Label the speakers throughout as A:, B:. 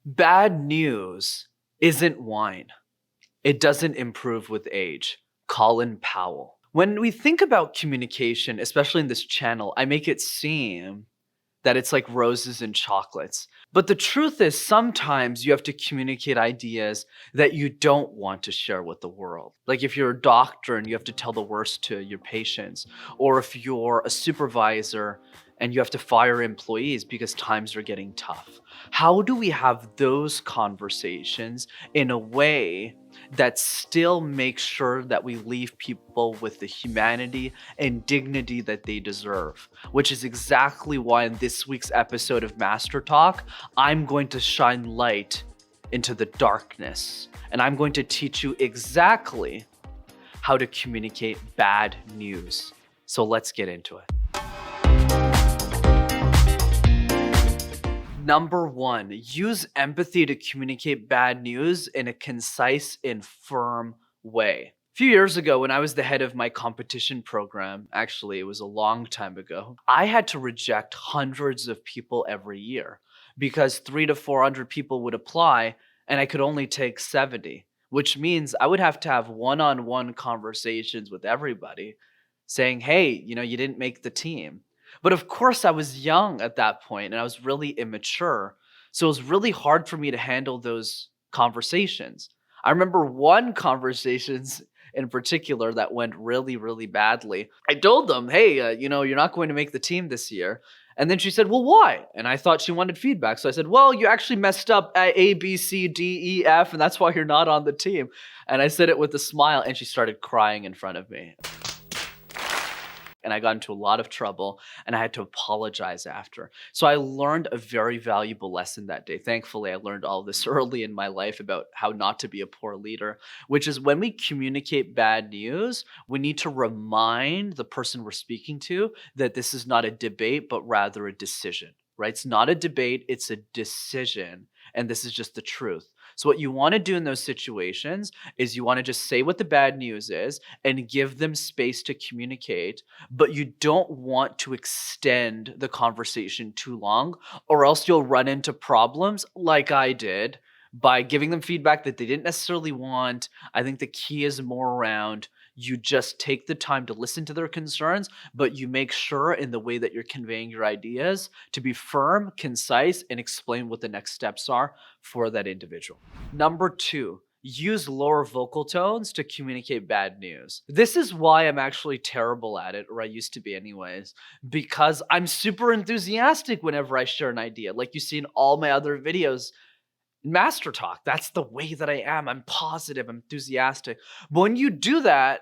A: Bad news isn't wine. It doesn't improve with age. Colin Powell. When we think about communication, especially in this channel, I make it seem that it's like roses and chocolates. But the truth is, sometimes you have to communicate ideas that you don't want to share with the world. Like if you're a doctor and you have to tell the worst to your patients, or if you're a supervisor and you have to fire employees because times are getting tough. How do we have those conversations in a way that still makes sure that we leave people with the humanity and dignity that they deserve? Which is exactly why in this week's episode of MasterTalk, I'm going to shine light into the darkness. And I'm going to teach you exactly how to communicate bad news. So let's get into it. Number one, use empathy to communicate bad news in a concise and firm way. A few years ago, when I was the head of my competition program, actually, it was a long time ago, I had to reject hundreds of people every year because 300 to 400 people would apply and I could only take 70, which means I would have to have one-on-one conversations with everybody saying, hey, you didn't make the team. But of course, I was young at that point and I was really immature. So it was really hard for me to handle those conversations. I remember one conversations in particular that went really, really badly. I told them, hey, you're not going to make the team this year. And then she said, well, why? And I thought she wanted feedback. So I said, well, you actually messed up at A, B, C, D, E, F, and that's why you're not on the team. And I said it with a smile and she started crying in front of me. And I got into a lot of trouble and I had to apologize after. So I learned a very valuable lesson that day. Thankfully, I learned all this early in my life about how not to be a poor leader, which is when we communicate bad news, we need to remind the person we're speaking to that this is not a debate, but rather a decision, right? It's not a debate, it's a decision. And this is just the truth. So what you want to do in those situations is you want to just say what the bad news is and give them space to communicate, but you don't want to extend the conversation too long or else you'll run into problems like I did by giving them feedback that they didn't necessarily want. I think the key is more around you just take the time to listen to their concerns, but you make sure in the way that you're conveying your ideas to be firm, concise, and explain what the next steps are for that individual. Number two, use lower vocal tones to communicate bad news. This is why I'm actually terrible at it, or I used to be anyways, because I'm super enthusiastic whenever I share an idea. Like you see in all my other videos, MasterTalk, that's the way that I am. I'm positive, I'm enthusiastic. But when you do that,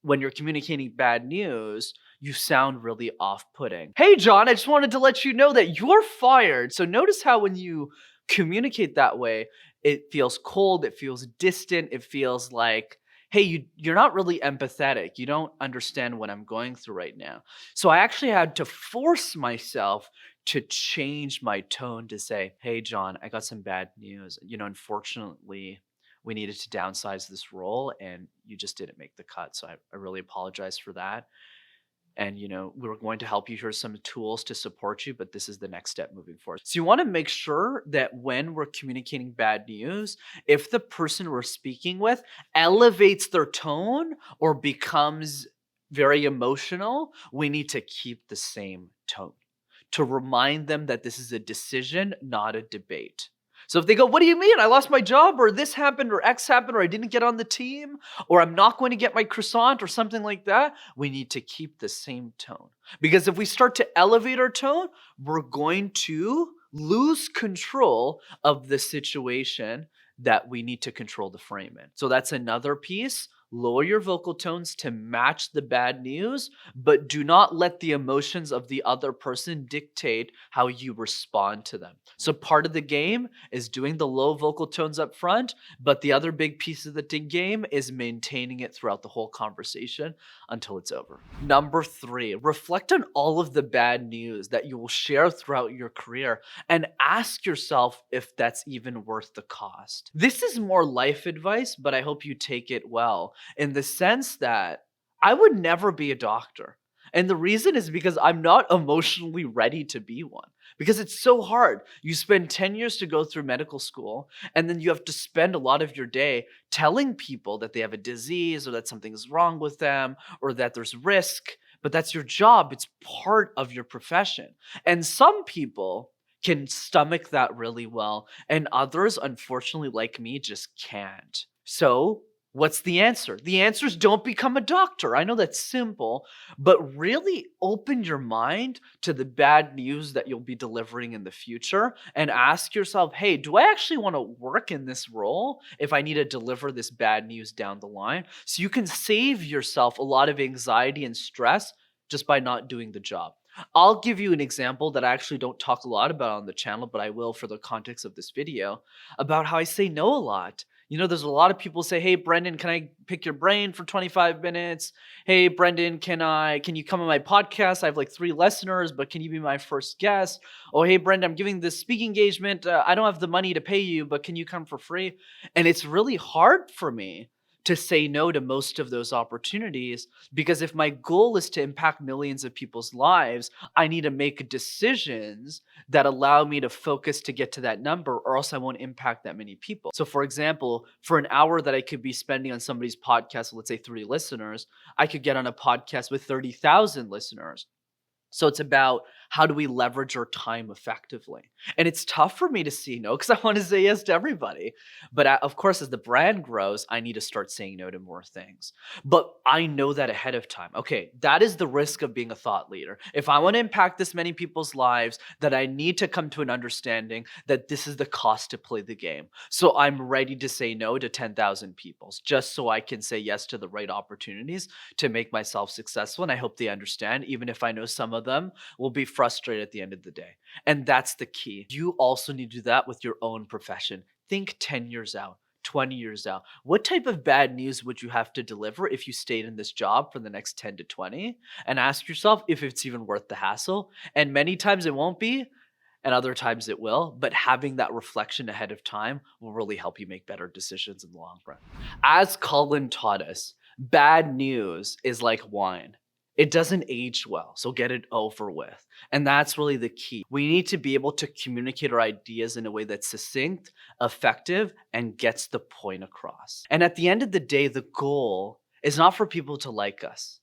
A: when you're communicating bad news, you sound really off-putting. Hey, John, I just wanted to let you know that you're fired. So notice how when you communicate that way, it feels cold, it feels distant, it feels like, hey, you're not really empathetic. You don't understand what I'm going through right now. So I actually had to force myself to change my tone to say, hey, John, I got some bad news. Unfortunately, we needed to downsize this role and you just didn't make the cut. So I really apologize for that. And, we're going to help you. Here's some tools to support you, but this is the next step moving forward. So you want to make sure that when we're communicating bad news, if the person we're speaking with elevates their tone or becomes very emotional, we need to keep the same tone to remind them that this is a decision, not a debate. So if they go, what do you mean? I lost my job or this happened or X happened or I didn't get on the team or I'm not going to get my croissant or something like that, we need to keep the same tone. Because if we start to elevate our tone, we're going to lose control of the situation that we need to control the frame in. So that's another piece. Lower your vocal tones to match the bad news, but do not let the emotions of the other person dictate how you respond to them. So part of the game is doing the low vocal tones up front, but the other big piece of the game is maintaining it throughout the whole conversation until it's over. Number three, reflect on all of the bad news that you will share throughout your career and ask yourself if that's even worth the cost. This is more life advice, but I hope you take it well, in the sense that I would never be a doctor. And the reason is because I'm not emotionally ready to be one. because it's so hard. You spend 10 years to go through medical school, and then you have to spend a lot of your day telling people that they have a disease or that something's wrong with them or that there's risk. But that's your job. It's part of your profession. And some people can stomach that really well, and others, unfortunately, like me, just can't. So, what's the answer? The answer is don't become a doctor. I know that's simple, but really open your mind to the bad news that you'll be delivering in the future and ask yourself, hey, do I actually want to work in this role if I need to deliver this bad news down the line? So you can save yourself a lot of anxiety and stress just by not doing the job. I'll give you an example that I actually don't talk a lot about on the channel, but I will for the context of this video, about how I say no a lot. There's a lot of people say, "Hey, Brendan, can I pick your brain for 25 minutes? Hey, Brendan, can you come on my podcast? I have like 3 listeners, but can you be my first guest? Oh, hey, Brendan, I'm giving this speaking engagement. I don't have the money to pay you, but can you come for free?" And it's really hard for me to say no to most of those opportunities, because if my goal is to impact millions of people's lives, I need to make decisions that allow me to focus to get to that number, or else I won't impact that many people. So for example, for an hour that I could be spending on somebody's podcast, let's say 30 listeners, I could get on a podcast with 30,000 listeners. So it's about how do we leverage our time effectively? And it's tough for me to say no because I want to say yes to everybody. But of course, as the brand grows, I need to start saying no to more things. But I know that ahead of time. Okay, that is the risk of being a thought leader. If I want to impact this many people's lives, that I need to come to an understanding that this is the cost to play the game. So I'm ready to say no to 10,000 people just so I can say yes to the right opportunities to make myself successful. And I hope they understand, even if I know some of them will be frustrated at the end of the day. And that's the key. You also need to do that with your own profession. Think 10 years out, 20 years out. What type of bad news would you have to deliver if you stayed in this job for the next 10 to 20? And ask yourself if it's even worth the hassle. And many times it won't be, and other times it will, but having that reflection ahead of time will really help you make better decisions in the long run. As Colin taught us, bad news is like wine. It doesn't age well, so get it over with. And that's really the key. We need to be able to communicate our ideas in a way that's succinct, effective, and gets the point across. And at the end of the day, the goal is not for people to like us,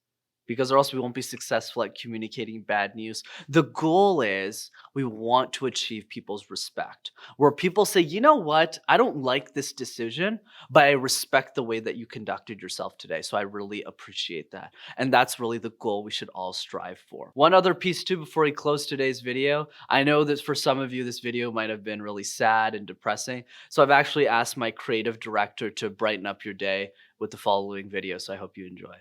A: because or else we won't be successful at communicating bad news. The goal is we want to achieve people's respect, where people say, you know what, I don't like this decision, but I respect the way that you conducted yourself today. So I really appreciate that. And that's really the goal we should all strive for. One other piece too, before we close today's video, I know that for some of you, this video might have been really sad and depressing. So I've actually asked my creative director to brighten up your day with the following video. So I hope you enjoy.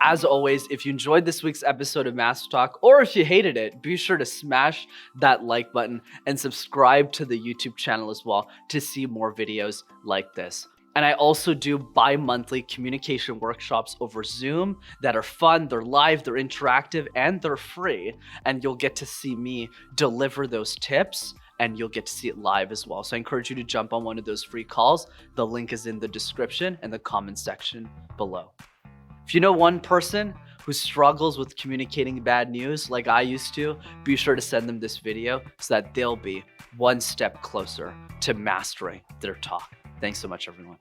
A: As always, if you enjoyed this week's episode of MasterTalk, or if you hated it, be sure to smash that like button and subscribe to the YouTube channel as well to see more videos like this. And I also do bi-monthly communication workshops over Zoom that are fun, they're live, they're interactive, and they're free. And you'll get to see me deliver those tips, and you'll get to see it live as well. So I encourage you to jump on one of those free calls. The link is in the description and the comment section below. If you know one person who struggles with communicating bad news like I used to, be sure to send them this video so that they'll be one step closer to mastering their talk. Thanks so much, everyone.